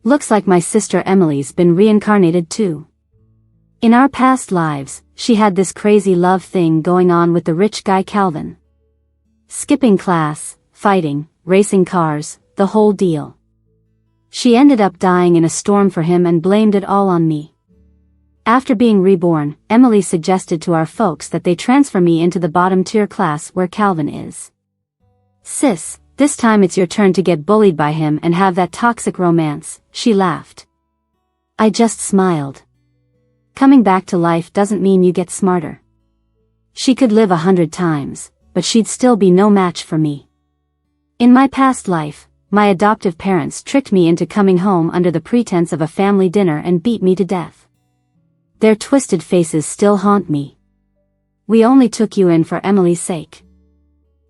Looks like my sister Emily's been reincarnated too. In our past lives, she had this crazy love thing going on with the rich guy Calvin. Skipping class, fighting, racing cars, the whole deal. She ended up dying in a storm for him and blamed it all on me. After being reborn, Emily suggested to our folks that they transfer me into the bottom-tier class where Calvin is. Sis, this time it's your turn to get bullied by him and have that toxic romance, she laughed. I just smiled. Coming back to life doesn't mean you get smarter. She could live 100 times, but she'd still be no match for me. In my past life, my adoptive parents tricked me into coming home under the pretense of a family dinner and beat me to death. Their twisted faces still haunt me. We only took you in for Emily's sake.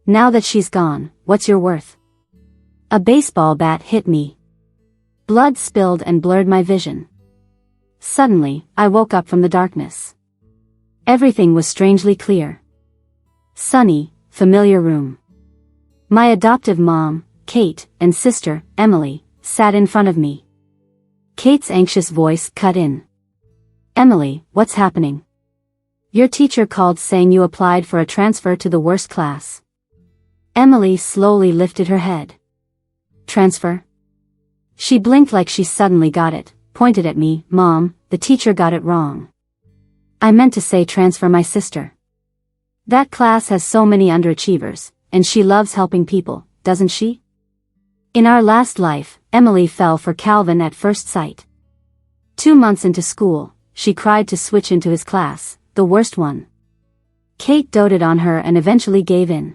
Now that she's gone, what's your worth? A baseball bat hit me. Blood spilled and blurred my vision. Suddenly, I woke up from the darkness. Everything was strangely clear. Sunny, familiar room. My adoptive mom, Kate, and sister, Emily, sat in front of me. Kate's anxious voice cut in. Emily, what's happening? Your teacher called saying you applied for a transfer to the worst class. Emily slowly lifted her head. Transfer? She blinked like she suddenly got it, pointed at me. Mom, the teacher got it wrong. I meant to say transfer my sister. That class has so many underachievers, and she loves helping people, doesn't she? In our last life, Emily fell for Calvin at first sight. 2 months into school, she cried to switch into his class, the worst one. Kate doted on her and eventually gave in.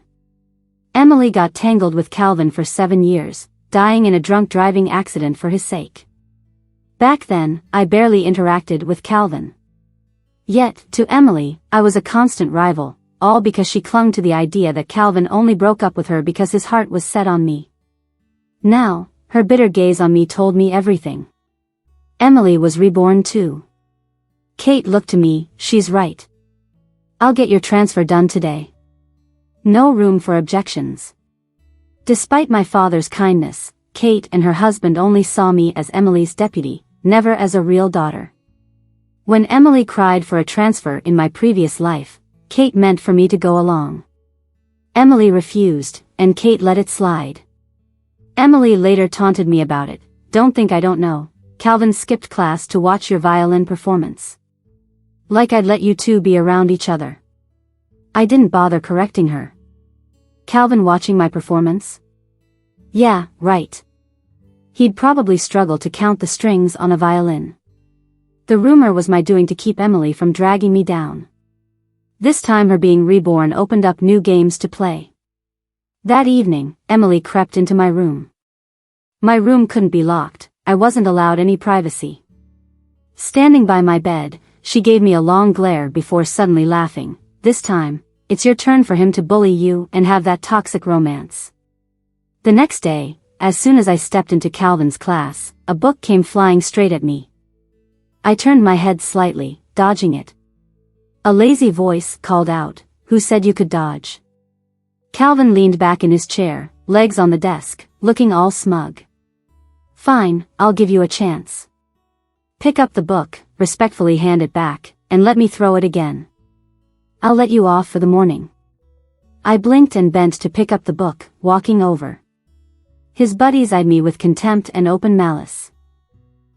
Emily got tangled with Calvin for 7 years, dying in a drunk driving accident for his sake. Back then, I barely interacted with Calvin. Yet, to Emily, I was a constant rival, all because she clung to the idea that Calvin only broke up with her because his heart was set on me. Now, her bitter gaze on me told me everything. Emily was reborn too. Kate looked to me. She's right. I'll get your transfer done today. No room for objections. Despite my father's kindness, Kate and her husband only saw me as Emily's deputy, never as a real daughter. When Emily cried for a transfer in my previous life, Kate meant for me to go along. Emily refused, and Kate let it slide. Emily later taunted me about it. Don't think I don't know. Calvin skipped class to watch your violin performance. Like I'd let you two be around each other. I didn't bother correcting her. Calvin watching my performance? Yeah, right. He'd probably struggle to count the strings on a violin. The rumor was my doing to keep Emily from dragging me down. This time her being reborn opened up new games to play. That evening, Emily crept into my room. My room couldn't be locked, I wasn't allowed any privacy. Standing by my bed, she gave me a long glare before suddenly laughing. This time, it's your turn for him to bully you and have that toxic romance. The next day, as soon as I stepped into Calvin's class, a book came flying straight at me. I turned my head slightly, dodging it. A lazy voice called out, "Who said you could dodge?" Calvin leaned back in his chair, legs on the desk, looking all smug. Fine, I'll give you a chance. Pick up the book, respectfully hand it back, and let me throw it again. I'll let you off for the morning. I blinked and bent to pick up the book, walking over. His buddies eyed me with contempt and open malice.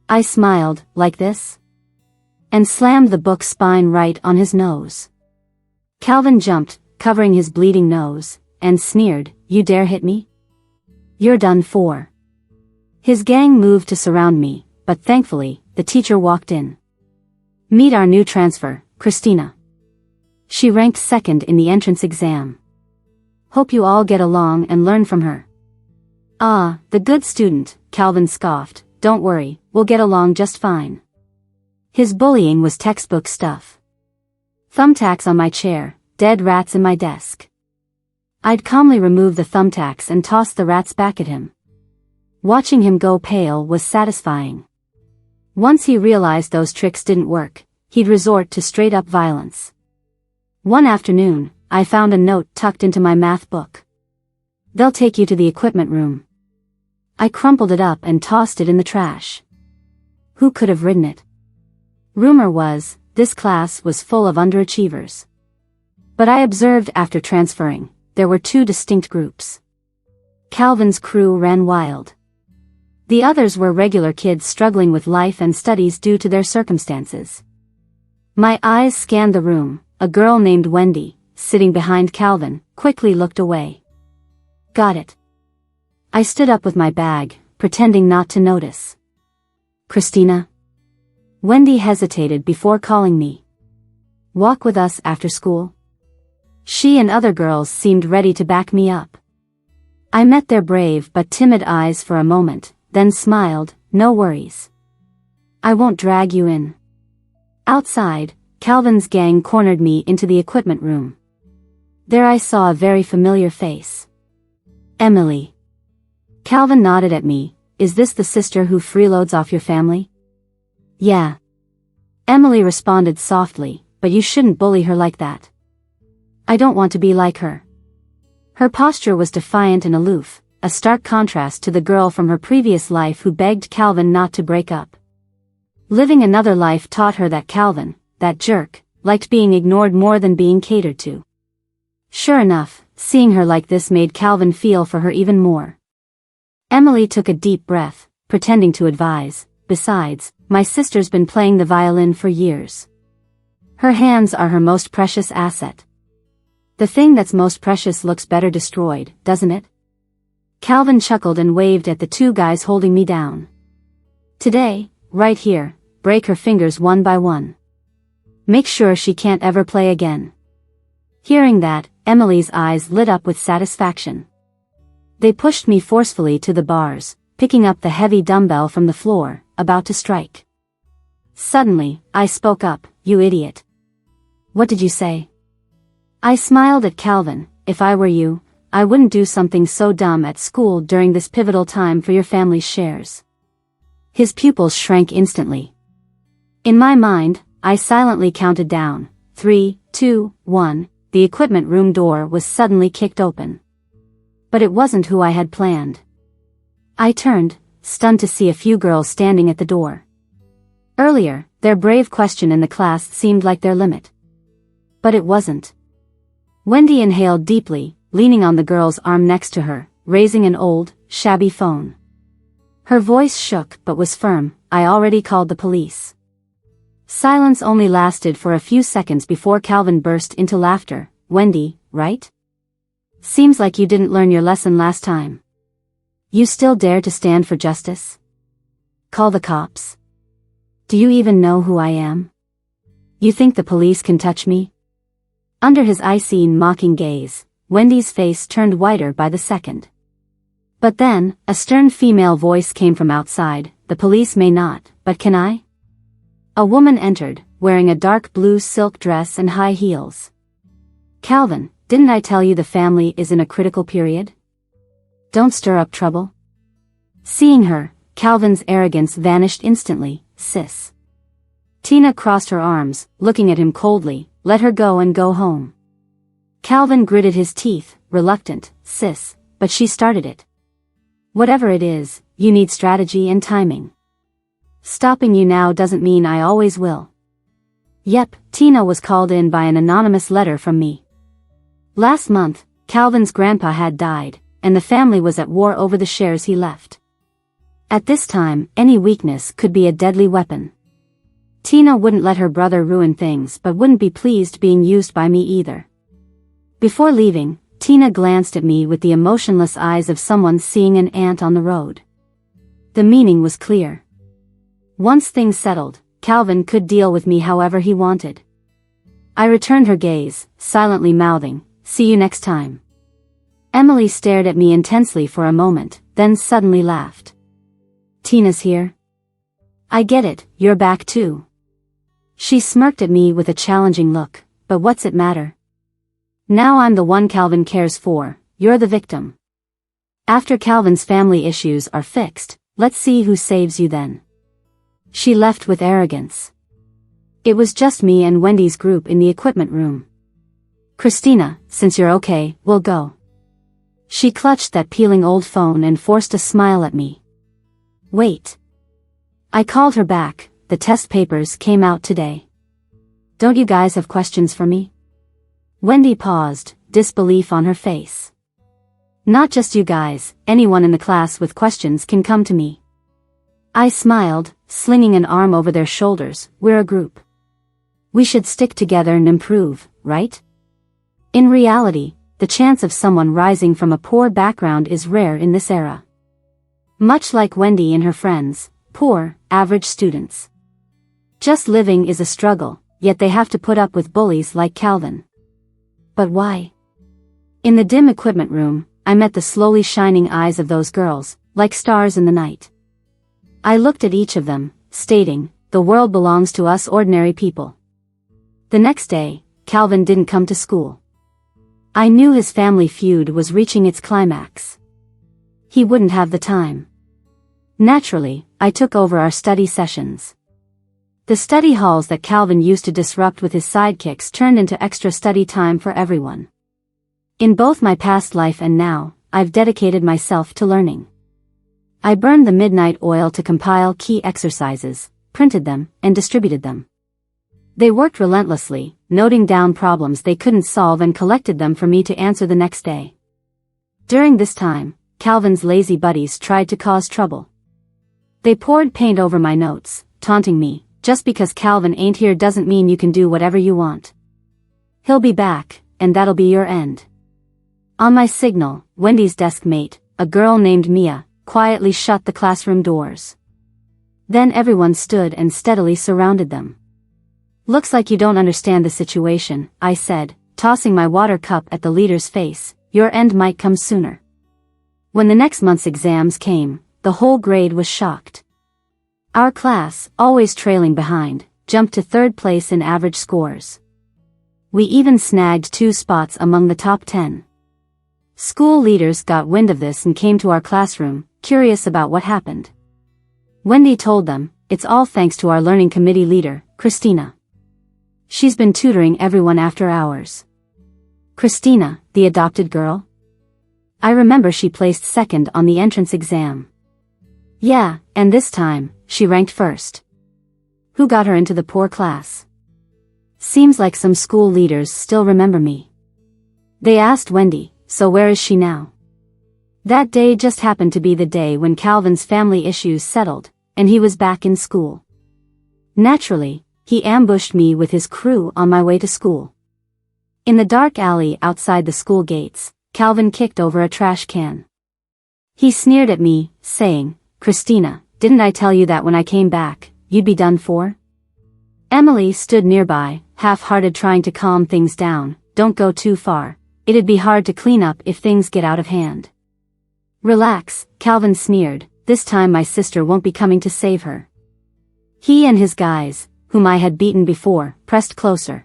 I smiled, like this, and slammed the book spine right on his nose. Calvin jumped, covering his bleeding nose, and sneered, "You dare hit me? You're done for." His gang moved to surround me, but thankfully, the teacher walked in. Meet our new transfer, Christina. She ranked second in the entrance exam. Hope you all get along and learn from her. Ah, the good student, Calvin scoffed. Don't worry, we'll get along just fine. His bullying was textbook stuff. Thumbtacks on my chair, dead rats in my desk. I'd calmly remove the thumbtacks and toss the rats back at him. Watching him go pale was satisfying. Once he realized those tricks didn't work, he'd resort to straight-up violence. One afternoon, I found a note tucked into my math book. "They'll take you to the equipment room." I crumpled it up and tossed it in the trash. Who could have ridden it? Rumor was, this class was full of underachievers. But I observed after transferring, there were two distinct groups. Calvin's crew ran wild. The others were regular kids struggling with life and studies due to their circumstances. My eyes scanned the room. A girl named Wendy, sitting behind Calvin, quickly looked away. Got it. I stood up with my bag, pretending not to notice. Christina? Wendy hesitated before calling me. Walk with us after school? She and other girls seemed ready to back me up. I met their brave but timid eyes for a moment, then smiled, no worries. I won't drag you in. Outside, Calvin's gang cornered me into the equipment room. There I saw a very familiar face. Emily. Calvin nodded at me. Is this the sister who freeloads off your family? Yeah. Emily responded softly, but you shouldn't bully her like that. I don't want to be like her. Her posture was defiant and aloof, a stark contrast to the girl from her previous life who begged Calvin not to break up. Living another life taught her that Calvin, that jerk, liked being ignored more than being catered to. Sure enough, seeing her like this made Calvin feel for her even more. Emily took a deep breath, pretending to advise, besides, my sister's been playing the violin for years. Her hands are her most precious asset. The thing that's most precious looks better destroyed, doesn't it? Calvin chuckled and waved at the two guys holding me down. Today, right here, break her fingers one by one. Make sure she can't ever play again. Hearing that, Emily's eyes lit up with satisfaction. They pushed me forcefully to the bars, picking up the heavy dumbbell from the floor, about to strike. Suddenly, I spoke up, you idiot. What did you say? I smiled at Calvin. If I were you, I wouldn't do something so dumb at school during this pivotal time for your family's shares. His pupils shrank instantly. In my mind, I silently counted down. 3, 2, 1, the equipment room door was suddenly kicked open. But it wasn't who I had planned. I turned, stunned to see a few girls standing at the door. Earlier, their brave question in the class seemed like their limit. But it wasn't. Wendy inhaled deeply, leaning on the girl's arm next to her, raising an old, shabby phone. Her voice shook but was firm. I already called the police. Silence only lasted for a few seconds before Calvin burst into laughter. Wendy, right? Seems like you didn't learn your lesson last time. You still dare to stand for justice? Call the cops? Do you even know who I am? You think the police can touch me? Under his icy, mocking gaze, Wendy's face turned whiter by the second. But then, a stern female voice came from outside. The police may not, but can I? A woman entered, wearing a dark blue silk dress and high heels. Calvin, didn't I tell you the family is in a critical period? Don't stir up trouble. Seeing her, Calvin's arrogance vanished instantly. Sis. Tina crossed her arms, looking at him coldly. Let her go and go home. Calvin gritted his teeth, reluctant. Sis, but she started it. Whatever it is, you need strategy and timing. Stopping you now doesn't mean I always will. Yep, Tina was called in by an anonymous letter from me. Last month, Calvin's grandpa had died, and the family was at war over the shares he left. At this time, any weakness could be a deadly weapon. Tina wouldn't let her brother ruin things but wouldn't be pleased being used by me either. Before leaving, Tina glanced at me with the emotionless eyes of someone seeing an ant on the road. The meaning was clear. Once things settled, Calvin could deal with me however he wanted. I returned her gaze, silently mouthing, "See you next time." Emily stared at me intensely for a moment, then suddenly laughed. Tina's here? I get it, you're back too. She smirked at me with a challenging look, but what's it matter? Now I'm the one Calvin cares for, you're the victim. After Calvin's family issues are fixed, let's see who saves you then. She left with arrogance. It was just me and Wendy's group in the equipment room. Christina, since you're okay, we'll go. She clutched that peeling old phone and forced a smile at me. Wait. I called her back. The test papers came out today. Don't you guys have questions for me? Wendy paused, disbelief on her face. Not just you guys, anyone in the class with questions can come to me. I smiled, slinging an arm over their shoulders. We're a group. We should stick together and improve, right? In reality, the chance of someone rising from a poor background is rare in this era. Much like Wendy and her friends, poor, average students. Just living is a struggle, yet they have to put up with bullies like Calvin. But why? In the dim equipment room, I met the slowly shining eyes of those girls, like stars in the night. I looked at each of them, stating, the world belongs to us ordinary people. The next day, Calvin didn't come to school. I knew his family feud was reaching its climax. He wouldn't have the time. Naturally, I took over our study sessions. The study halls that Calvin used to disrupt with his sidekicks turned into extra study time for everyone. In both my past life and now, I've dedicated myself to learning. I burned the midnight oil to compile key exercises, printed them, and distributed them. They worked relentlessly, noting down problems they couldn't solve and collected them for me to answer the next day. During this time, Calvin's lazy buddies tried to cause trouble. They poured paint over my notes, taunting me, just because Calvin ain't here doesn't mean you can do whatever you want. He'll be back, and that'll be your end. On my signal, Wendy's desk mate, a girl named Mia, quietly shut the classroom doors. Then everyone stood and steadily surrounded them. Looks like you don't understand the situation, I said, tossing my water cup at the leader's face. Your end might come sooner. When the next month's exams came, the whole grade was shocked. Our class, always trailing behind, jumped to third place in average scores. We even snagged 2 spots among the top 10. School leaders got wind of this and came to our classroom, curious about what happened. Wendy told them, it's all thanks to our learning committee leader, Christina. She's been tutoring everyone after hours. Christina, the adopted girl? I remember she placed second on the entrance exam. Yeah, and this time, she ranked first. Who got her into the poor class? Seems like some school leaders still remember me. They asked Wendy, so where is she now? That day just happened to be the day when Calvin's family issues settled, and he was back in school. Naturally, he ambushed me with his crew on my way to school. In the dark alley outside the school gates, Calvin kicked over a trash can. He sneered at me, saying, Christina, didn't I tell you that when I came back, you'd be done for? Emily stood nearby, half-hearted trying to calm things down. Don't go too far. It'd be hard to clean up if things get out of hand. Relax, Calvin sneered, this time my sister won't be coming to save her. He and his guys, whom I had beaten before, pressed closer.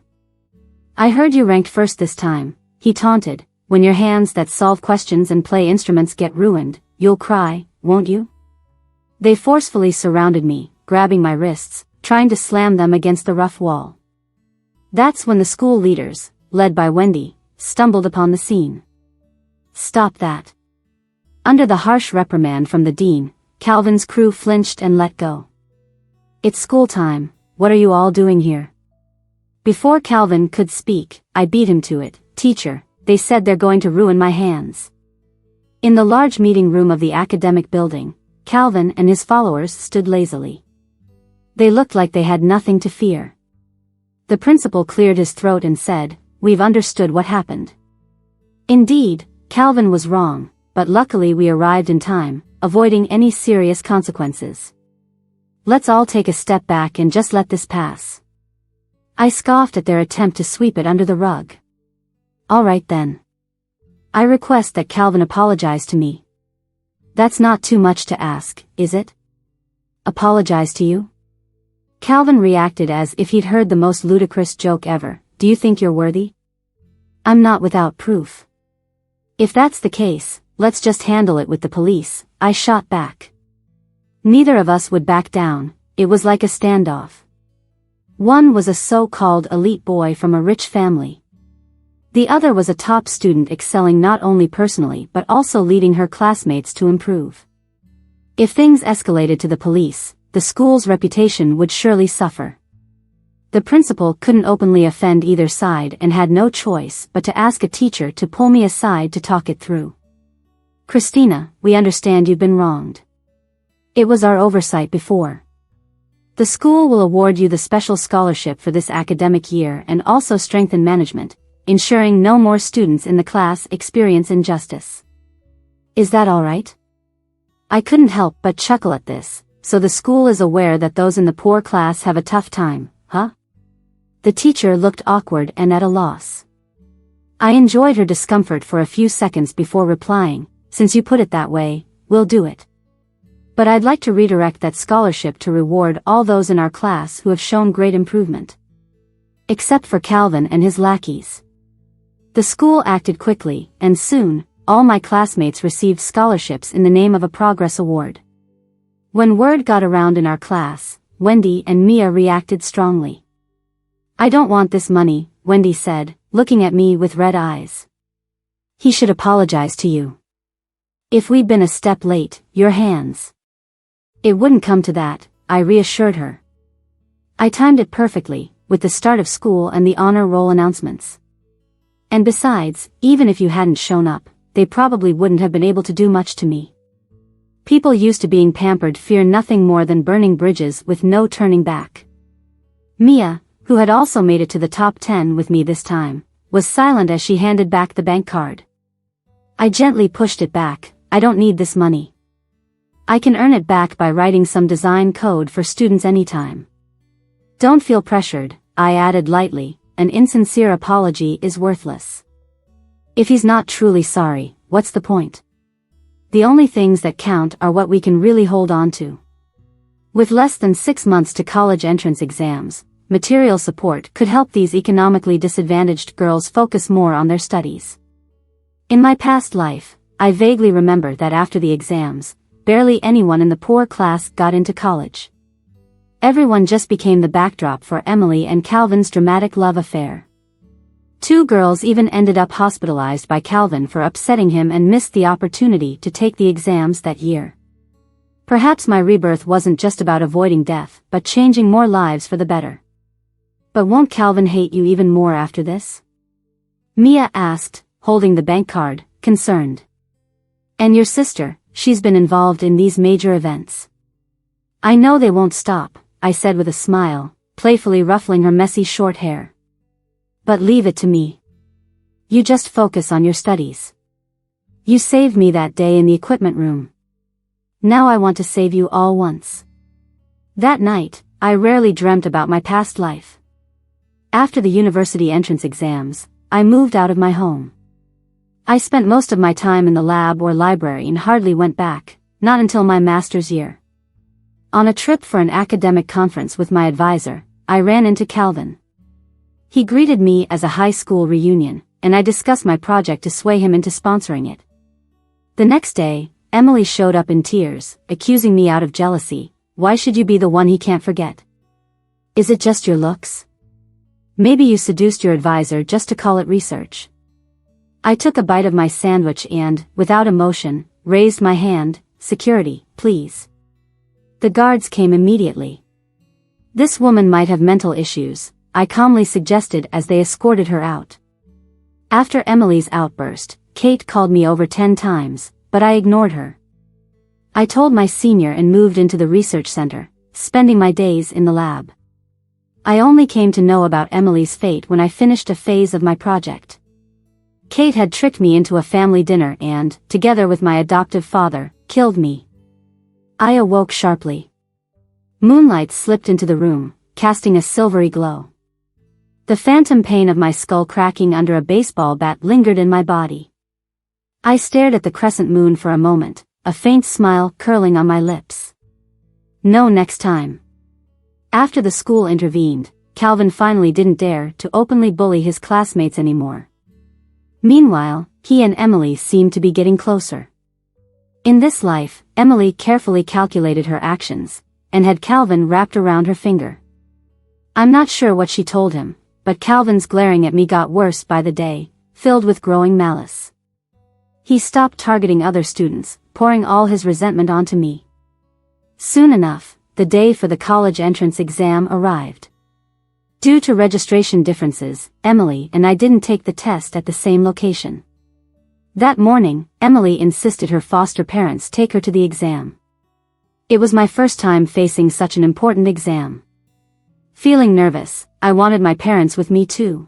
I heard you ranked first this time, he taunted. When your hands that solve questions and play instruments get ruined, you'll cry, won't you? They forcefully surrounded me, grabbing my wrists, trying to slam them against the rough wall. That's when the school leaders, led by Wendy, stumbled upon the scene. Stop that. Under the harsh reprimand from the dean, Calvin's crew flinched and let go. It's school time, what are you all doing here? Before Calvin could speak, I beat him to it. Teacher, they said they're going to ruin my hands. In the large meeting room of the academic building, Calvin and his followers stood lazily. They looked like they had nothing to fear. The principal cleared his throat and said, We've understood what happened. Indeed, Calvin was wrong, but luckily we arrived in time, avoiding any serious consequences. Let's all take a step back and just let this pass. I scoffed at their attempt to sweep it under the rug. All right then. I request that Calvin apologize to me. That's not too much to ask, is it? Apologize to you? Calvin reacted as if he'd heard the most ludicrous joke ever. Do you think you're worthy? I'm not without proof. If that's the case, let's just handle it with the police, I shot back. Neither of us would back down, it was like a standoff. One was a so-called elite boy from a rich family. The other was a top student excelling not only personally but also leading her classmates to improve. If things escalated to the police, the school's reputation would surely suffer. The principal couldn't openly offend either side and had no choice but to ask a teacher to pull me aside to talk it through. "Christina, we understand you've been wronged. It was our oversight before. The school will award you the special scholarship for this academic year and also strengthen management, ensuring no more students in the class experience injustice. Is that all right?" I couldn't help but chuckle at this. "So the school is aware that those in the poor class have a tough time, huh?" The teacher looked awkward and at a loss. I enjoyed her discomfort for a few seconds before replying, "Since you put it that way, we'll do it. But I'd like to redirect that scholarship to reward all those in our class who have shown great improvement. Except for Calvin and his lackeys." The school acted quickly, and soon, all my classmates received scholarships in the name of a progress award. When word got around in our class, Wendy and Mia reacted strongly. "I don't want this money," Wendy said, looking at me with red eyes. "He should apologize to you. If we'd been a step late, your hands." "It wouldn't come to that," I reassured her. "I timed it perfectly, with the start of school and the honor roll announcements. And besides, even if you hadn't shown up, they probably wouldn't have been able to do much to me. People used to being pampered fear nothing more than burning bridges with no turning back." Mia, who had also made it to the top 10 with me this time, was silent as she handed back the bank card. I gently pushed it back. "I don't need this money. I can earn it back by writing some design code for students anytime." "Don't feel pressured," I added lightly, "an insincere apology is worthless. If he's not truly sorry, what's the point? The only things that count are what we can really hold on to." With less than 6 months to college entrance exams, material support could help these economically disadvantaged girls focus more on their studies. In my past life, I vaguely remember that after the exams, barely anyone in the poor class got into college. Everyone just became the backdrop for Emily and Calvin's dramatic love affair. 2 girls even ended up hospitalized by Calvin for upsetting him and missed the opportunity to take the exams that year. Perhaps my rebirth wasn't just about avoiding death, but changing more lives for the better. "But won't Calvin hate you even more after this?" Mia asked, holding the bank card, concerned. "And your sister, she's been involved in these major events." "I know they won't stop," I said with a smile, playfully ruffling her messy short hair. "But leave it to me. You just focus on your studies. You saved me that day in the equipment room. Now I want to save you all once." That night, I rarely dreamt about my past life. After the university entrance exams, I moved out of my home. I spent most of my time in the lab or library and hardly went back, not until my master's year. On a trip for an academic conference with my advisor, I ran into Calvin. He greeted me as a high school reunion, and I discussed my project to sway him into sponsoring it. The next day, Emily showed up in tears, accusing me out of jealousy. "Why should you be the one he can't forget? Is it just your looks? Maybe you seduced your advisor just to call it research." I took a bite of my sandwich and, without emotion, raised my hand. "Security, please." The guards came immediately. "This woman might have mental issues," I calmly suggested as they escorted her out. After Emily's outburst, Kate called me over 10 times, but I ignored her. I told my senior and moved into the research center, spending my days in the lab. I only came to know about Emily's fate when I finished a phase of my project. Kate had tricked me into a family dinner and, together with my adoptive father, killed me. I awoke sharply. Moonlight slipped into the room, casting a silvery glow. The phantom pain of my skull cracking under a baseball bat lingered in my body. I stared at the crescent moon for a moment, a faint smile curling on my lips. No next time. After the school intervened, Calvin finally didn't dare to openly bully his classmates anymore. Meanwhile, he and Emily seemed to be getting closer. In this life, Emily carefully calculated her actions, and had Calvin wrapped around her finger. I'm not sure what she told him, but Calvin's glaring at me got worse by the day, filled with growing malice. He stopped targeting other students, pouring all his resentment onto me. Soon enough, the day for the college entrance exam arrived. Due to registration differences, Emily and I didn't take the test at the same location. That morning, Emily insisted her foster parents take her to the exam. It was my first time facing such an important exam. Feeling nervous, I wanted my parents with me too.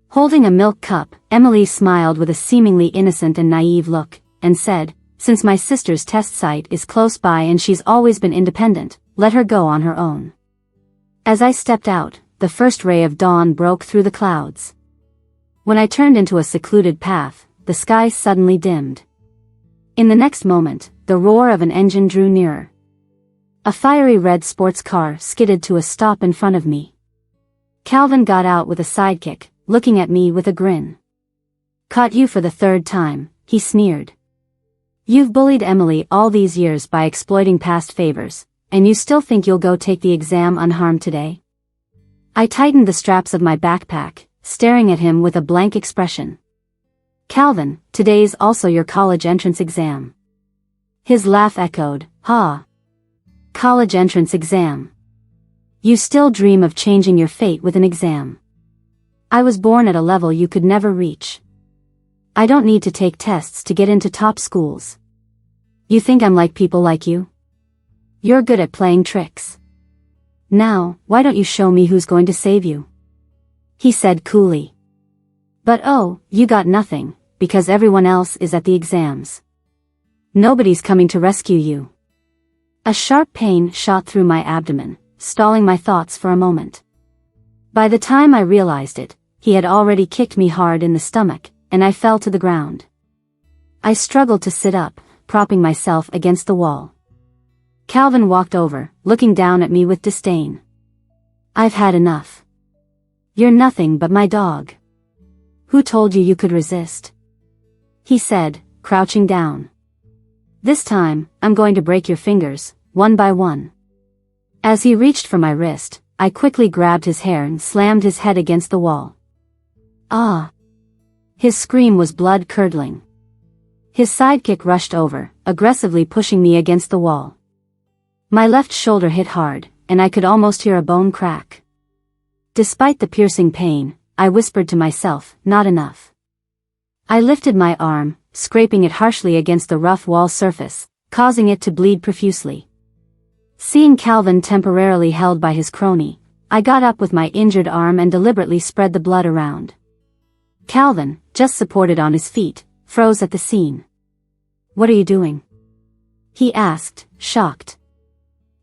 Holding a milk cup, Emily smiled with a seemingly innocent and naive look, and said, "Since my sister's test site is close by and she's always been independent, let her go on her own." As I stepped out, the first ray of dawn broke through the clouds. When I turned into a secluded path, the sky suddenly dimmed. In the next moment, the roar of an engine drew nearer. A fiery red sports car skidded to a stop in front of me. Calvin got out with a sidekick, looking at me with a grin. "Caught you for the third time," he sneered. "You've bullied Emily all these years by exploiting past favors, and you still think you'll go take the exam unharmed today?" I tightened the straps of my backpack, staring at him with a blank expression. "Calvin, today's also your college entrance exam." His laugh echoed, "Ha! College entrance exam. You still dream of changing your fate with an exam. I was born at a level you could never reach. I don't need to take tests to get into top schools. You think I'm like people like you? You're good at playing tricks. Now, why don't you show me who's going to save you?" he said coolly. "But oh, you got nothing, because everyone else is at the exams. Nobody's coming to rescue you." A sharp pain shot through my abdomen, stalling my thoughts for a moment. By the time I realized it, he had already kicked me hard in the stomach, and I fell to the ground. I struggled to sit up, propping myself against the wall. Calvin walked over, looking down at me with disdain. "I've had enough. You're nothing but my dog. Who told you you could resist?" he said, crouching down. "This time, I'm going to break your fingers, one by one." As he reached for my wrist, I quickly grabbed his hair and slammed his head against the wall. "Ah!" His scream was blood-curdling. His sidekick rushed over, aggressively pushing me against the wall. My left shoulder hit hard, and I could almost hear a bone crack. Despite the piercing pain, I whispered to myself, "Not enough." I lifted my arm, scraping it harshly against the rough wall surface, causing it to bleed profusely. Seeing Calvin temporarily held by his crony, I got up with my injured arm and deliberately spread the blood around. Calvin, just supported on his feet, froze at the scene. "What are you doing?" he asked, shocked.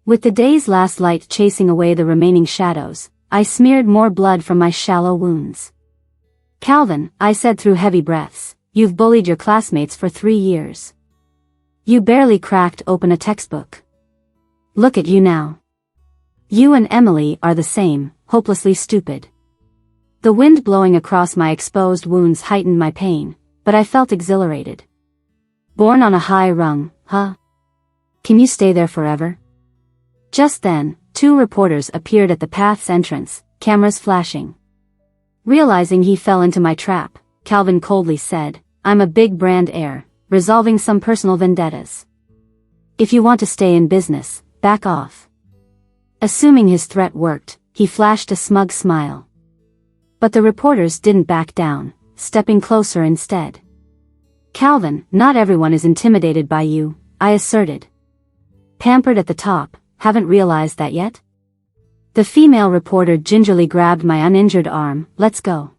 With the day's last light chasing away the remaining shadows, I smeared more blood from my shallow wounds. "Calvin," I said through heavy breaths, "you've bullied your classmates for 3 years. You barely cracked open a textbook. Look at you now. You and Emily are the same, hopelessly stupid." The wind blowing across my exposed wounds heightened my pain, but I felt exhilarated. "Born on a high rung, huh? Can you stay there forever?" Just then, 2 reporters appeared at the path's entrance, cameras flashing. Realizing he fell into my trap, Calvin coldly said, "I'm a big brand heir, resolving some personal vendettas. If you want to stay in business, back off." Assuming his threat worked, he flashed a smug smile. But the reporters didn't back down, stepping closer instead. "Calvin, not everyone is intimidated by you," I asserted. "Pampered at the top, haven't realized that yet?" The female reporter gingerly grabbed my uninjured arm. "Let's go."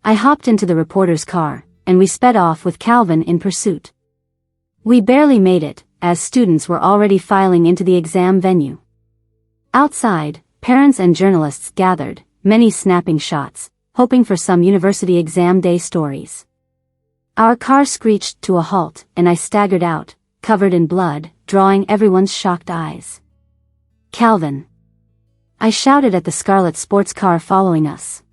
I hopped into the reporter's car, and we sped off with Calvin in pursuit. We barely made it, as students were already filing into the exam venue. Outside, parents and journalists gathered, many snapping shots, hoping for some university exam day stories. Our car screeched to a halt, and I staggered out, covered in blood, drawing everyone's shocked eyes. "Calvin!" I shouted at the scarlet sports car following us.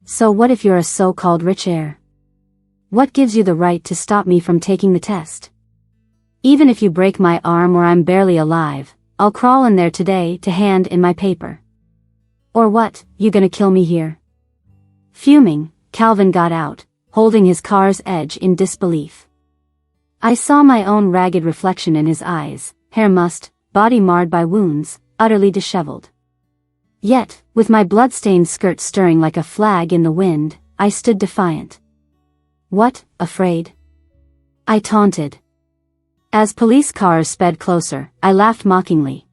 "So what if you're a so-called rich heir? What gives you the right to stop me from taking the test? Even if you break my arm or I'm barely alive, I'll crawl in there today to hand in my paper. Or what, you gonna kill me here?" Fuming, Calvin got out, holding his car's edge in disbelief. I saw my own ragged reflection in his eyes, hair mussed, body marred by wounds, utterly disheveled. Yet, with my blood-stained skirt stirring like a flag in the wind, I stood defiant. "What, afraid?" I taunted. As police cars sped closer, I laughed mockingly.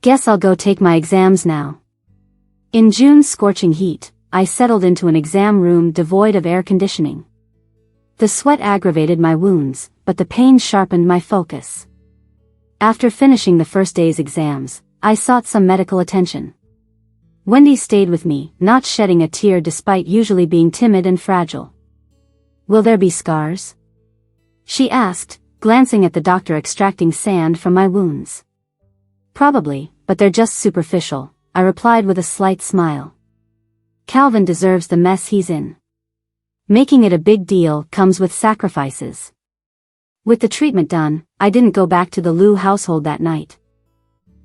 "Guess I'll go take my exams now." In June's scorching heat, I settled into an exam room devoid of air conditioning. The sweat aggravated my wounds, but the pain sharpened my focus. After finishing the first day's exams, I sought some medical attention. Wendy stayed with me, not shedding a tear despite usually being timid and fragile. "Will there be scars?" she asked, glancing at the doctor extracting sand from my wounds. "Probably, but they're just superficial," I replied with a slight smile. "Calvin deserves the mess he's in. Making it a big deal comes with sacrifices." With the treatment done, I didn't go back to the Liu household that night.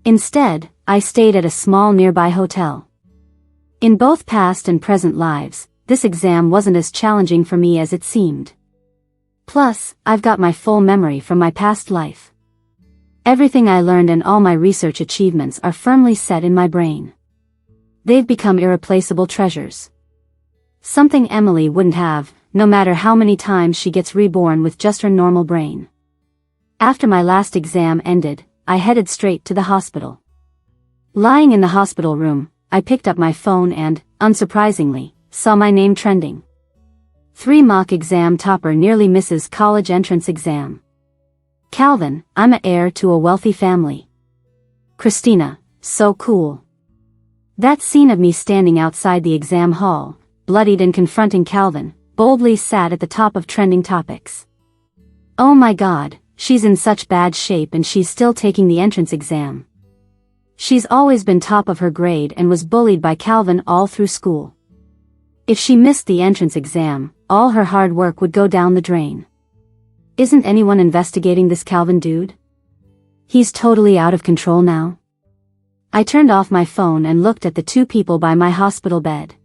Instead, I stayed at a small nearby hotel. In both past and present lives, this exam wasn't as challenging for me as it seemed. Plus, I've got my full memory from my past life. Everything I learned and all my research achievements are firmly set in my brain. They've become irreplaceable treasures. Something Emily wouldn't have, no matter how many times she gets reborn with just her normal brain. After my last exam ended, I headed straight to the hospital. Lying in the hospital room, I picked up my phone and, unsurprisingly, saw my name trending. 3 mock exam topper nearly misses college entrance exam. Calvin, I'm an heir to a wealthy family. Christina, so cool. That scene of me standing outside the exam hall, bloodied and confronting Calvin, boldly sat at the top of trending topics. Oh my God, she's in such bad shape and she's still taking the entrance exam. She's always been top of her grade and was bullied by Calvin all through school. If she missed the entrance exam, all her hard work would go down the drain. Isn't anyone investigating this Calvin dude? He's totally out of control now. I turned off my phone and looked at the 2 people by my hospital bed.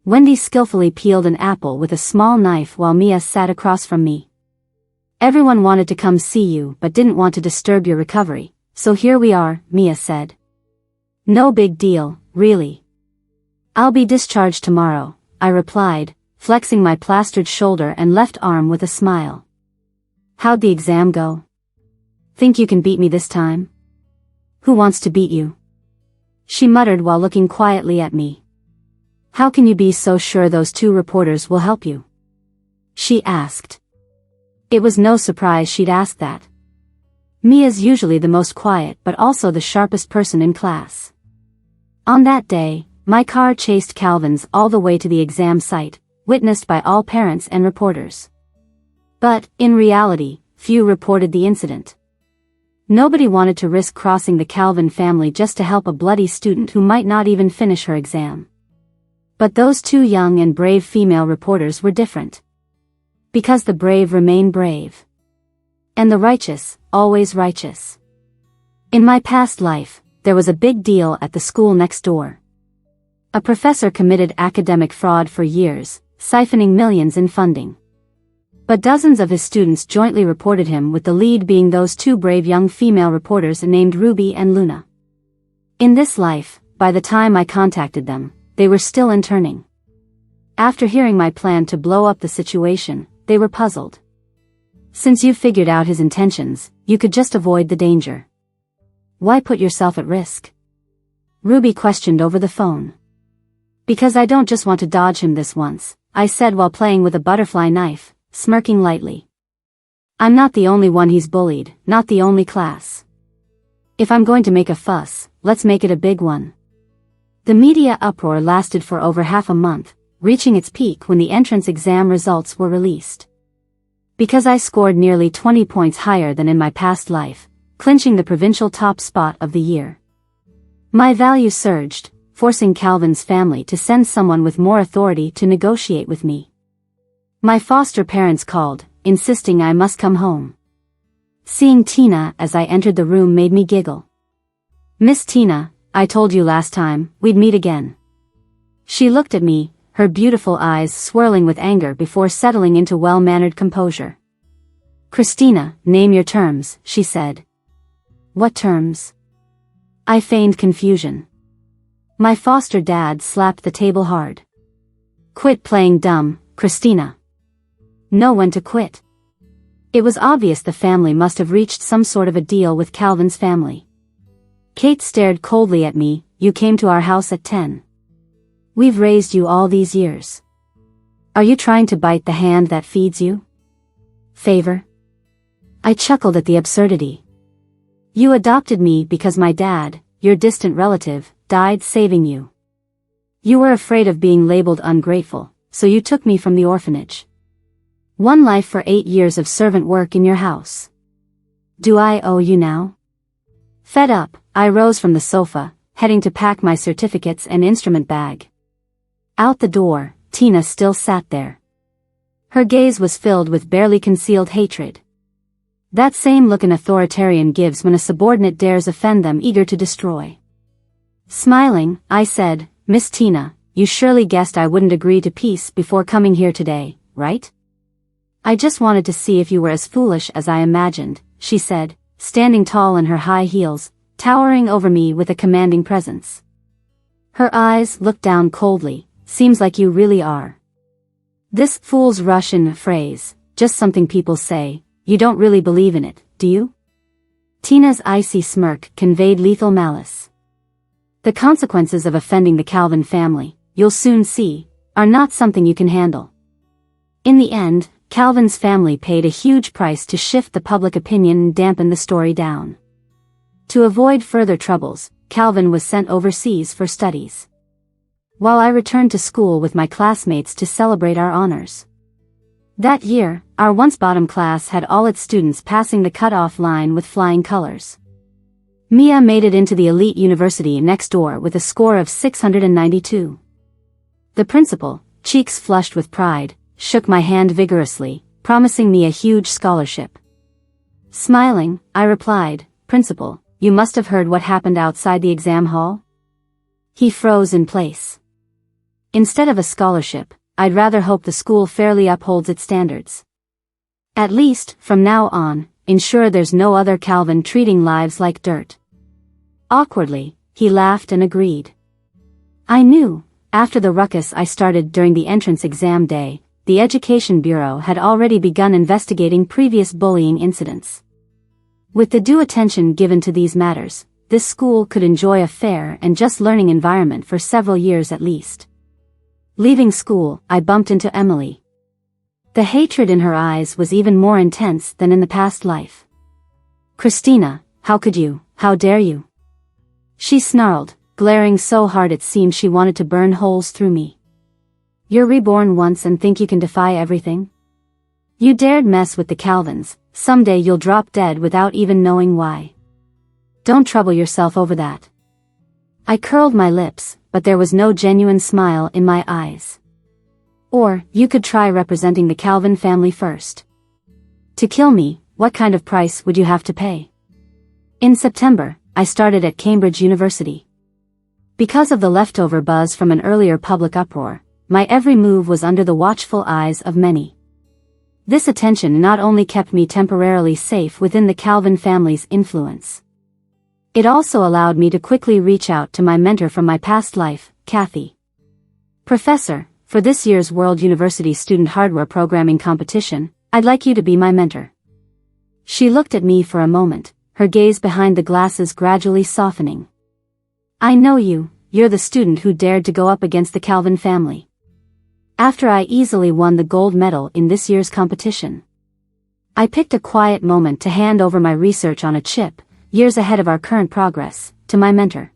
Wendy skillfully peeled an apple with a small knife while Mia sat across from me. "Everyone wanted to come see you but didn't want to disturb your recovery, so here we are," Mia said. "No big deal, really. I'll be discharged tomorrow," I replied, flexing my plastered shoulder and left arm with a smile. "How'd the exam go? Think you can beat me this time?" "Who wants to beat you?" she muttered while looking quietly at me. "How can you be so sure those 2 reporters will help you?" she asked. It was no surprise she'd ask that. Mia's usually the most quiet but also the sharpest person in class. On that day, my car chased Calvin's all the way to the exam site, witnessed by all parents and reporters. But, in reality, few reported the incident. Nobody wanted to risk crossing the Calvin family just to help a bloody student who might not even finish her exam. But those 2 young and brave female reporters were different. Because the brave remain brave. And the righteous, always righteous. In my past life, there was a big deal at the school next door. A professor committed academic fraud for years, siphoning millions in funding. But dozens of his students jointly reported him, with the lead being those 2 brave young female reporters named Ruby and Luna. In this life, by the time I contacted them, they were still interning. After hearing my plan to blow up the situation, they were puzzled. "Since you've figured out his intentions, you could just avoid the danger. Why put yourself at risk?" Ruby questioned over the phone. "Because I don't just want to dodge him this once," I said while playing with a butterfly knife, smirking lightly. "I'm not the only one he's bullied, not the only class. If I'm going to make a fuss, let's make it a big one." The media uproar lasted for over half a month, reaching its peak when the entrance exam results were released. Because I scored nearly 20 points higher than in my past life, clinching the provincial top spot of the year. My value surged, forcing Calvin's family to send someone with more authority to negotiate with me. My foster parents called, insisting I must come home. Seeing Tina as I entered the room made me giggle. "Miss Tina, I told you last time we'd meet again." She looked at me, her beautiful eyes swirling with anger before settling into well-mannered composure. "Christina, name your terms," she said. What terms? I feigned confusion. My foster dad slapped the table hard. Quit playing dumb, Christina. Know when to quit. It was obvious the family must have reached some sort of a deal with Calvin's family. Kate stared coldly at me. You came to our house at 10. We've raised you all these years. Are you trying to bite the hand that feeds you? Favor? I chuckled at the absurdity. You adopted me because my dad, your distant relative, died saving you. You were afraid of being labeled ungrateful, so you took me from the orphanage. One life for 8 years of servant work in your house. Do I owe you now? Fed up, I rose from the sofa, heading to pack my certificates and instrument bag. Out the door, Tina still sat there. Her gaze was filled with barely concealed hatred. That same look an authoritarian gives when a subordinate dares offend them, eager to destroy. Smiling, I said, Miss Tina, you surely guessed I wouldn't agree to peace before coming here today, right? I just wanted to see if you were as foolish as I imagined, she said, standing tall in her high heels, towering over me with a commanding presence. Her eyes looked down coldly. Seems like you really are. This fool's Russian phrase, just something people say, you don't really believe in it, do you? Tina's icy smirk conveyed lethal malice. The consequences of offending the Calvin family, you'll soon see, are not something you can handle. In the end, Calvin's family paid a huge price to shift the public opinion and dampen the story down. To avoid further troubles, Calvin was sent overseas for studies, while I returned to school with my classmates to celebrate our honors. That year, our once bottom class had all its students passing the cutoff line with flying colors. Mia made it into the elite university next door with a score of 692. The principal, cheeks flushed with pride, shook my hand vigorously, promising me a huge scholarship. Smiling, I replied, Principal, you must have heard what happened outside the exam hall? He froze in place. Instead of a scholarship, I'd rather hope the school fairly upholds its standards. At least, from now on, ensure there's no other Calvin treating lives like dirt. Awkwardly, he laughed and agreed. I knew, after the ruckus I started during the entrance exam day, the Education Bureau had already begun investigating previous bullying incidents. With the due attention given to these matters, this school could enjoy a fair and just learning environment for several years at least. Leaving school, I bumped into Emily. The hatred in her eyes was even more intense than in the past life. Christina, how could you, how dare you? She snarled, glaring so hard it seemed she wanted to burn holes through me. You're reborn once and think you can defy everything? You dared mess with the Calvins, someday you'll drop dead without even knowing why. Don't trouble yourself over that. I curled my lips, but there was no genuine smile in my eyes. Or, you could try representing the Calvin family first. To kill me, what kind of price would you have to pay? In September, I started at Cambridge University. Because of the leftover buzz from an earlier public uproar, my every move was under the watchful eyes of many. This attention not only kept me temporarily safe within the Calvin family's influence, it also allowed me to quickly reach out to my mentor from my past life, Kathy. Professor, for this year's World University Student Hardware Programming Competition, I'd like you to be my mentor. She looked at me for a moment, her gaze behind the glasses gradually softening. I know you, you're the student who dared to go up against the Calvin family. After I easily won the gold medal in this year's competition, I picked a quiet moment to hand over my research on a chip, years ahead of our current progress, to my mentor.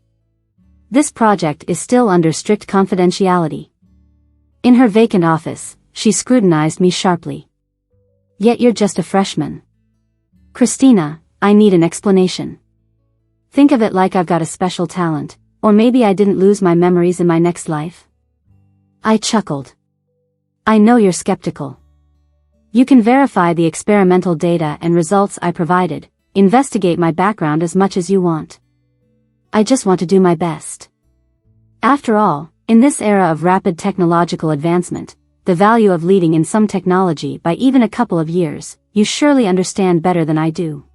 This project is still under strict confidentiality. In her vacant office, she scrutinized me sharply. Yet you're just a freshman. Christina, I need an explanation. Think of it like I've got a special talent, or maybe I didn't lose my memories in my next life. I chuckled. I know you're skeptical. You can verify the experimental data and results I provided, investigate my background as much as you want. I just want to do my best. After all, in this era of rapid technological advancement, the value of leading in some technology by even a couple of years, you surely understand better than I do.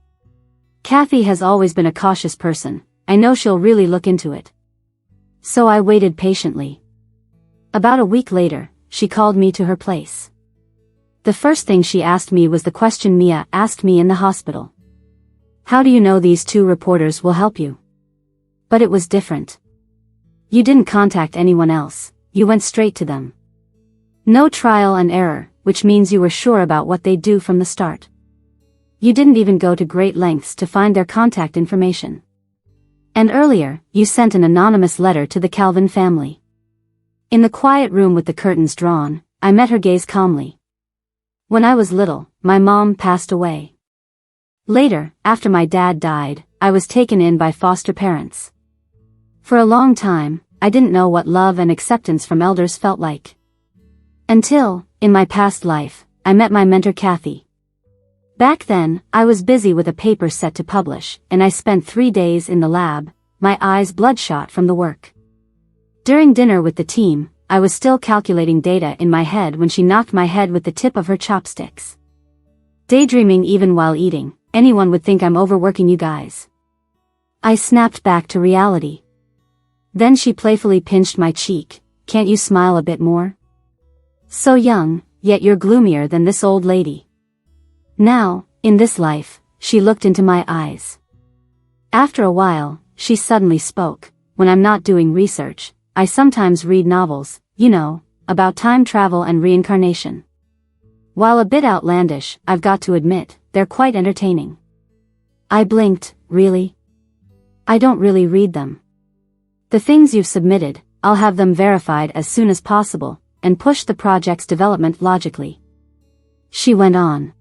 Kathy has always been a cautious person. I know she'll really look into it. So I waited patiently. About a week later, she called me to her place. The first thing she asked me was the question Mia asked me in the hospital. How do you know these two reporters will help you? But it was different. You didn't contact anyone else, you went straight to them. No trial and error, which means you were sure about what they'd do from the start. You didn't even go to great lengths to find their contact information. And earlier, you sent an anonymous letter to the Calvin family. In the quiet room with the curtains drawn, I met her gaze calmly. When I was little, my mom passed away. Later, after my dad died, I was taken in by foster parents. For a long time, I didn't know what love and acceptance from elders felt like. Until, in my past life, I met my mentor Kathy. Back then, I was busy with a paper set to publish, and I spent 3 days in the lab, my eyes bloodshot from the work. During dinner with the team, I was still calculating data in my head when she knocked my head with the tip of her chopsticks. Daydreaming even while eating, anyone would think I'm overworking you guys. I snapped back to reality. Then she playfully pinched my cheek. Can't you smile a bit more? So young, yet you're gloomier than this old lady. Now, in this life, she looked into my eyes. After a while, she suddenly spoke. When I'm not doing research, I sometimes read novels, you know, about time travel and reincarnation. While a bit outlandish, I've got to admit, they're quite entertaining. I blinked. Really? I don't really read them. The things you've submitted, I'll have them verified as soon as possible, and push the project's development logically. She went on.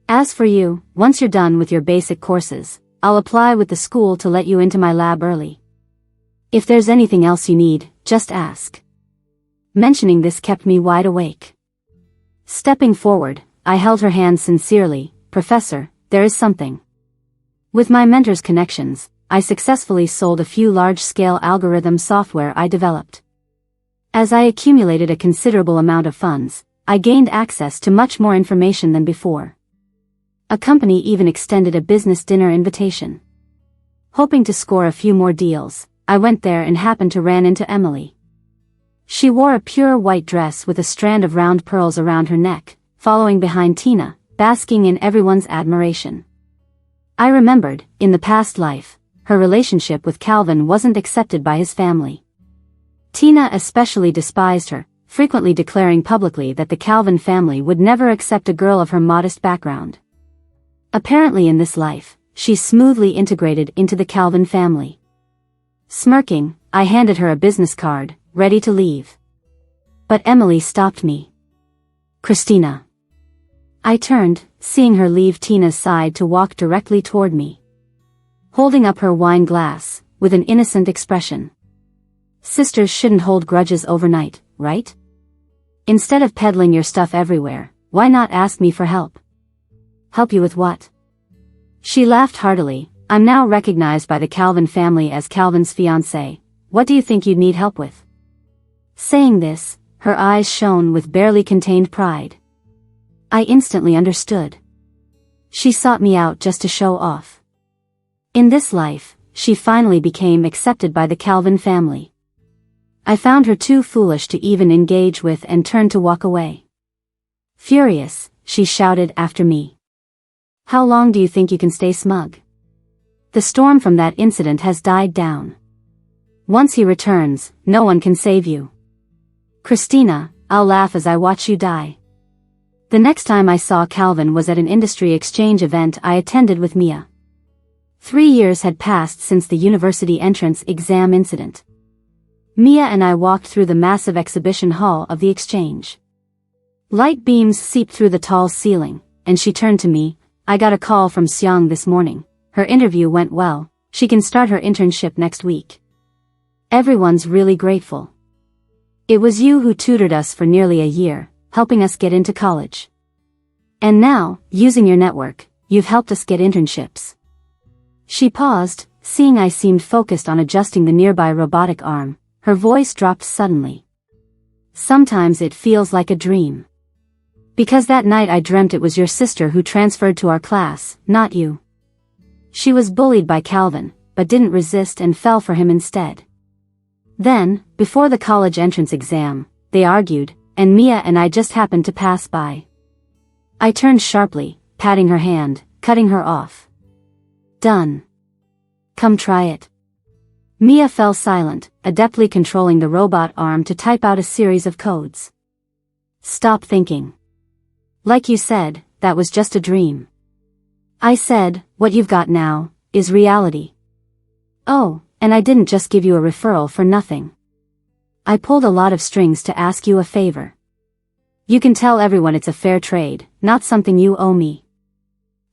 As for you, once you're done with your basic courses, I'll apply with the school to let you into my lab early. If there's anything else you need, just ask. Mentioning this kept me wide awake. Stepping forward, I held her hand sincerely. Professor, there is something. With my mentor's connections, I successfully sold a few large-scale algorithm software I developed. As I accumulated a considerable amount of funds, I gained access to much more information than before. A company even extended a business dinner invitation. Hoping to score a few more deals, I went there and happened to run into Emily. She wore a pure white dress with a strand of round pearls around her neck, following behind Tina, basking in everyone's admiration. I remembered, in the past life, her relationship with Calvin wasn't accepted by his family. Tina especially despised her, frequently declaring publicly that the Calvin family would never accept a girl of her modest background. Apparently in this life, she smoothly integrated into the Calvin family. Smirking, I handed her a business card, ready to leave. But Emily stopped me. Christina. I turned, seeing her leave Tina's side to walk directly toward me. Holding up her wine glass, with an innocent expression. Sisters shouldn't hold grudges overnight, right? Instead of peddling your stuff everywhere, why not ask me for help? Help you with what? She laughed heartily. I'm now recognized by the Calvin family as Calvin's fiancé. What do you think you'd need help with? Saying this, her eyes shone with barely contained pride. I instantly understood. She sought me out just to show off. In this life, she finally became accepted by the Calvin family. I found her too foolish to even engage with and turned to walk away. Furious, she shouted after me. How long do you think you can stay smug? The storm from that incident has died down. Once he returns, no one can save you. Christina, I'll laugh as I watch you die. The next time I saw Calvin was at an industry exchange event I attended with Mia. 3 years had passed since the university entrance exam incident. Mia and I walked through the massive exhibition hall of the exchange. Light beams seeped through the tall ceiling, and she turned to me. I got a call from Seong this morning. Her interview went well. She can start her internship next week. Everyone's really grateful. It was you who tutored us for nearly a year, helping us get into college. And now, using your network, you've helped us get internships. She paused, seeing I seemed focused on adjusting the nearby robotic arm. Her voice dropped suddenly. Sometimes it feels like a dream. Because that night I dreamt it was your sister who transferred to our class, not you. She was bullied by Calvin, but didn't resist and fell for him instead. Then, before the college entrance exam, they argued, and Mia and I just happened to pass by. I turned sharply, patting her hand, cutting her off. Done. Come try it. Mia fell silent, adeptly controlling the robot arm to type out a series of codes. Stop thinking. Like you said, that was just a dream. I said, what you've got now, is reality. Oh, and I didn't just give you a referral for nothing. I pulled a lot of strings to ask you a favor. You can tell everyone it's a fair trade, not something you owe me.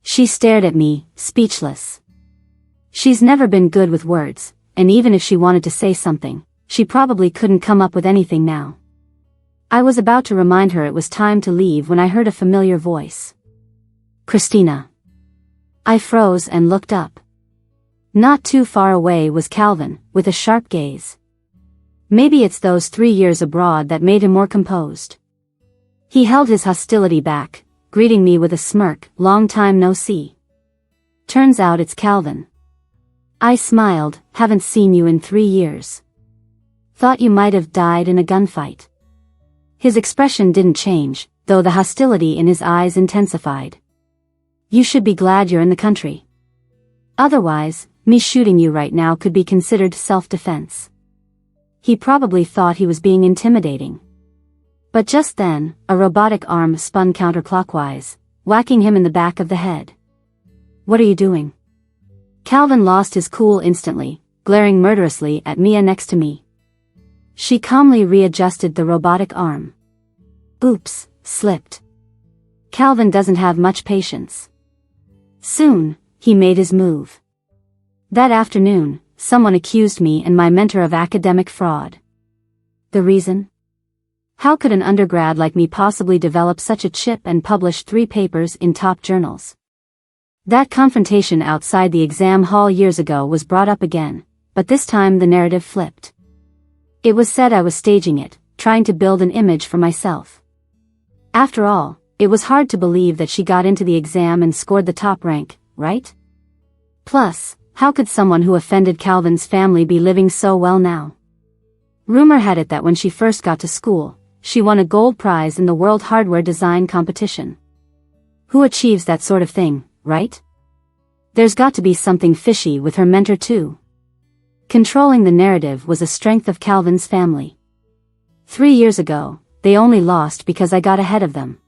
She stared at me, speechless. She's never been good with words, and even if she wanted to say something, she probably couldn't come up with anything now. I was about to remind her it was time to leave when I heard a familiar voice. Christina. I froze and looked up. Not too far away was Calvin, with a sharp gaze. Maybe it's those 3 years abroad that made him more composed. He held his hostility back, greeting me with a smirk. Long time no see. Turns out it's Calvin. I smiled. Haven't seen you in 3 years. Thought you might have died in a gunfight. His expression didn't change, though the hostility in his eyes intensified. You should be glad you're in the country. Otherwise, me shooting you right now could be considered self-defense. He probably thought he was being intimidating. But just then, a robotic arm spun counterclockwise, whacking him in the back of the head. What are you doing? Calvin lost his cool instantly, glaring murderously at Mia next to me. She calmly readjusted the robotic arm. Oops, slipped. Calvin doesn't have much patience. Soon, he made his move. That afternoon, someone accused me and my mentor of academic fraud. The reason? How could an undergrad like me possibly develop such a chip and publish 3 papers in top journals? That confrontation outside the exam hall years ago was brought up again, but this time the narrative flipped. It was said I was staging it, trying to build an image for myself. After all, it was hard to believe that she got into the exam and scored the top rank, right? Plus, how could someone who offended Calvin's family be living so well now? Rumor had it that when she first got to school, she won a gold prize in the World Hardware Design Competition. Who achieves that sort of thing, right? There's got to be something fishy with her mentor too. Controlling the narrative was a strength of Calvin's family. 3 years ago, they only lost because I got ahead of them.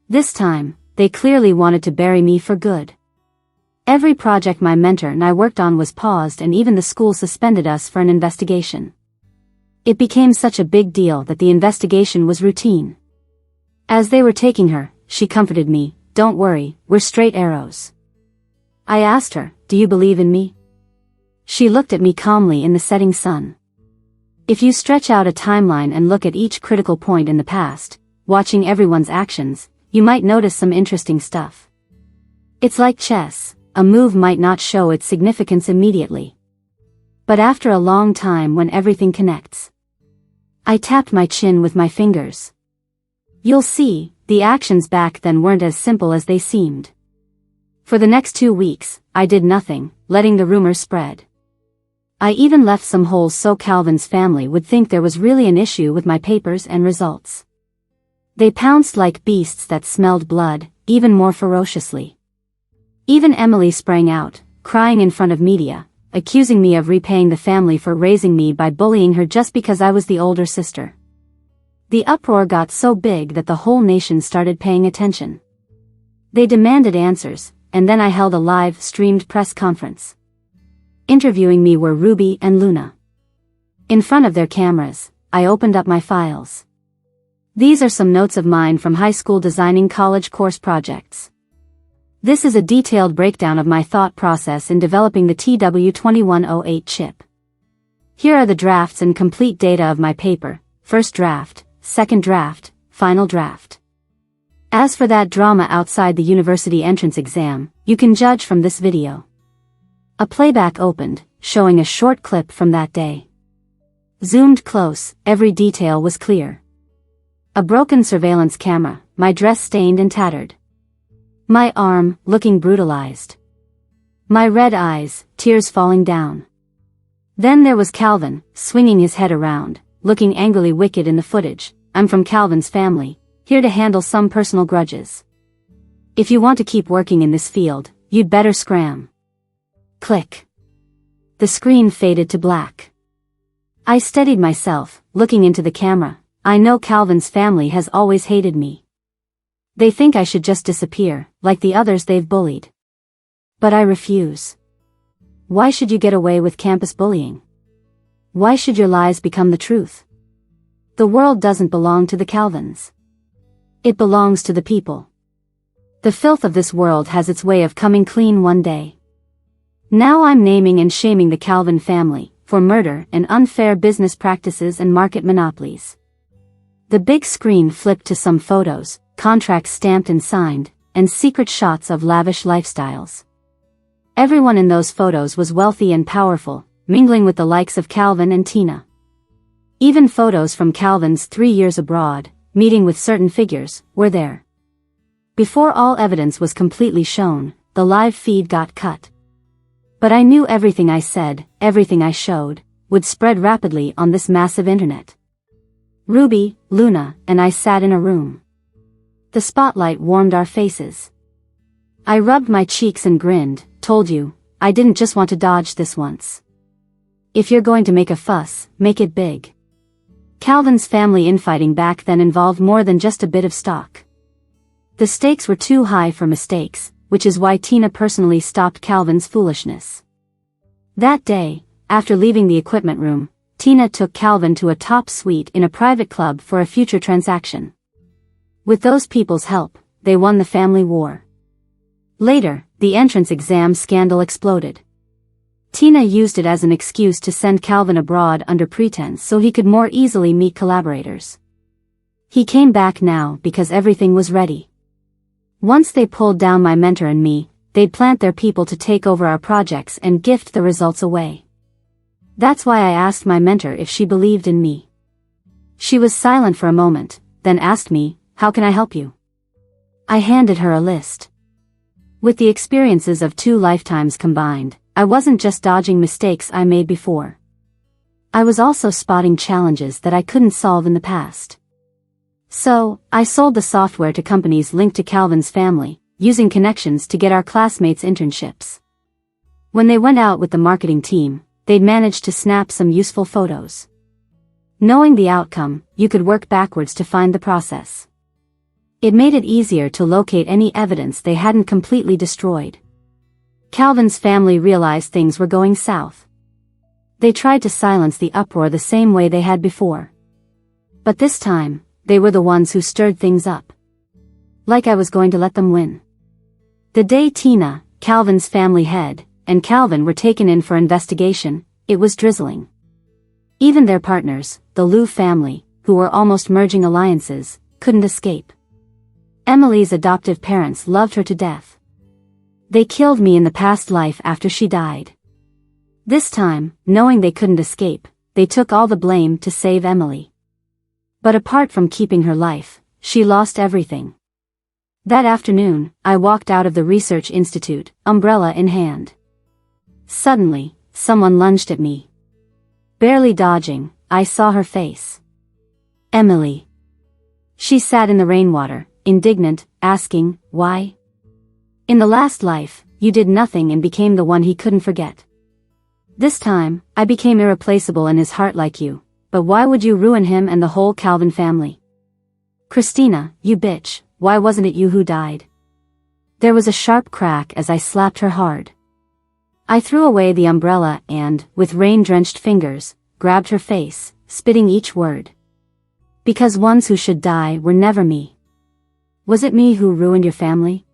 This time, they clearly wanted to bury me for good. Every project my mentor and I worked on was paused, and even the school suspended us for an investigation. It became such a big deal that the investigation was routine. As they were taking her, she comforted me, "Don't worry, we're straight arrows." I asked her, "Do you believe in me?" She looked at me calmly in the setting sun. If you stretch out a timeline and look at each critical point in the past, watching everyone's actions, you might notice some interesting stuff. It's like chess, a move might not show its significance immediately. But after a long time, when everything connects. I tapped my chin with my fingers. You'll see, the actions back then weren't as simple as they seemed. For the next 2 weeks, I did nothing, letting the rumors spread. I even left some holes so Calvin's family would think there was really an issue with my papers and results. They pounced like beasts that smelled blood, even more ferociously. Even Emily sprang out, crying in front of media, accusing me of repaying the family for raising me by bullying her just because I was the older sister. The uproar got so big that the whole nation started paying attention. They demanded answers, and then I held a live-streamed press conference. Interviewing me were Ruby and Luna. In front of their cameras, I opened up my files. These are some notes of mine from high school designing college course projects. This is a detailed breakdown of my thought process in developing the TW2108 chip. Here are the drafts and complete data of my paper: first draft, second draft, final draft. As for that drama outside the university entrance exam, you can judge from this video. A playback opened, showing a short clip from that day. Zoomed close, every detail was clear. A broken surveillance camera, my dress stained and tattered. My arm, looking brutalized. My red eyes, tears falling down. Then there was Calvin, swinging his head around, looking angrily wicked in the footage. I'm from Calvin's family, here to handle some personal grudges. If you want to keep working in this field, you'd better scram. Click. The screen faded to black. I steadied myself, looking into the camera. I know Calvin's family has always hated me. They think I should just disappear, like the others they've bullied. But I refuse. Why should you get away with campus bullying? Why should your lies become the truth? The world doesn't belong to the Calvins. It belongs to the people. The filth of this world has its way of coming clean one day. Now I'm naming and shaming the Calvin family for murder and unfair business practices and market monopolies. The big screen flipped to some photos, contracts stamped and signed, and secret shots of lavish lifestyles. Everyone in those photos was wealthy and powerful, mingling with the likes of Calvin and Tina. Even photos from Calvin's 3 years abroad, meeting with certain figures, were there. Before all evidence was completely shown, the live feed got cut. But I knew everything I said, everything I showed, would spread rapidly on this massive internet. Ruby, Luna, and I sat in a room. The spotlight warmed our faces. I rubbed my cheeks and grinned. Told you, I didn't just want to dodge this once. If you're going to make a fuss, make it big. Calvin's family infighting back then involved more than just a bit of stock. The stakes were too high for mistakes, which is why Tina personally stopped Calvin's foolishness. That day, after leaving the equipment room, Tina took Calvin to a top suite in a private club for a future transaction. With those people's help, they won the family war. Later, the entrance exam scandal exploded. Tina used it as an excuse to send Calvin abroad under pretense so he could more easily meet collaborators. He came back now because everything was ready. Once they pulled down my mentor and me, they'd plant their people to take over our projects and gift the results away. That's why I asked my mentor if she believed in me. She was silent for a moment, then asked me, "How can I help you?" I handed her a list. With the experiences of 2 lifetimes combined, I wasn't just dodging mistakes I made before. I was also spotting challenges that I couldn't solve in the past. So, I sold the software to companies linked to Calvin's family, using connections to get our classmates internships. When they went out with the marketing team, they'd managed to snap some useful photos. Knowing the outcome, you could work backwards to find the process. It made it easier to locate any evidence they hadn't completely destroyed. Calvin's family realized things were going south. They tried to silence the uproar the same way they had before. But this time, they were the ones who stirred things up. Like I was going to let them win. The day Tina, Calvin's family head, and Calvin were taken in for investigation, it was drizzling. Even their partners, the Liu family, who were almost merging alliances, couldn't escape. Emily's adoptive parents loved her to death. They killed me in the past life after she died. This time, knowing they couldn't escape, they took all the blame to save Emily. But apart from keeping her life, she lost everything. That afternoon, I walked out of the research institute, umbrella in hand. Suddenly, someone lunged at me. Barely dodging, I saw her face. Emily. She sat in the rainwater, indignant, asking, "Why? In the last life, you did nothing and became the one he couldn't forget. This time, I became irreplaceable in his heart like you, but why would you ruin him and the whole Calvin family? Christina, you bitch, why wasn't it you who died?" There was a sharp crack as I slapped her hard. I threw away the umbrella and, with rain-drenched fingers, grabbed her face, spitting each word. Because ones who should die were never me. Was it me who ruined your family?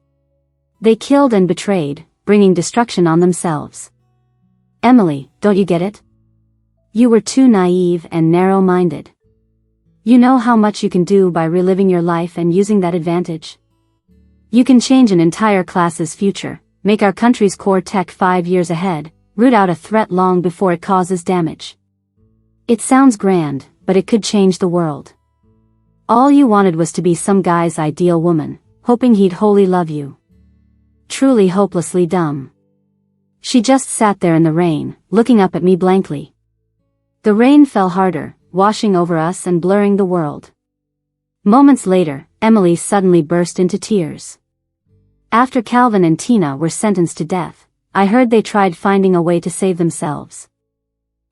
They killed and betrayed, bringing destruction on themselves. Emily, don't you get it? You were too naive and narrow-minded. You know how much you can do by reliving your life and using that advantage? You can change an entire class's future, make our country's core tech 5 years ahead, root out a threat long before it causes damage. It sounds grand, but it could change the world. All you wanted was to be some guy's ideal woman, hoping he'd wholly love you. Truly hopelessly dumb. She just sat there in the rain, looking up at me blankly. The rain fell harder, washing over us and blurring the world. Moments later, Emily suddenly burst into tears. After Calvin and Tina were sentenced to death, I heard they tried finding a way to save themselves.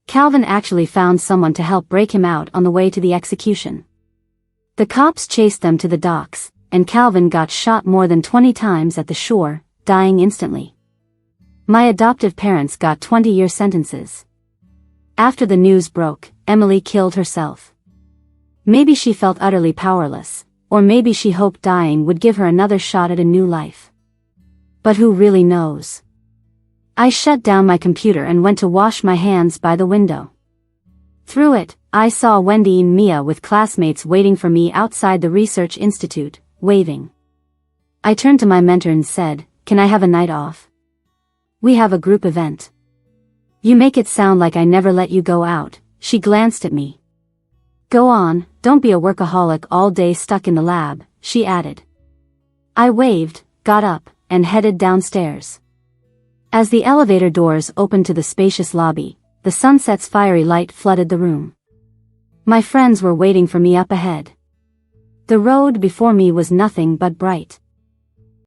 Calvin actually found someone to help break him out on the way to the execution. The cops chased them to the docks, and Calvin got shot more than 20 times at the shore, dying instantly. My adoptive parents got 20-year sentences. After the news broke, Emily killed herself. Maybe she felt utterly powerless, or maybe she hoped dying would give her another shot at a new life. But who really knows? I shut down my computer and went to wash my hands by the window. Through it, I saw Wendy and Mia with classmates waiting for me outside the research institute, waving. I turned to my mentor and said, "Can I have a night off? We have a group event." "You make it sound like I never let you go out," she glanced at me. "Go on, don't be a workaholic all day stuck in the lab," she added. I waved, got up, and headed downstairs. As the elevator doors opened to the spacious lobby, the sunset's fiery light flooded the room. My friends were waiting for me up ahead. The road before me was nothing but bright.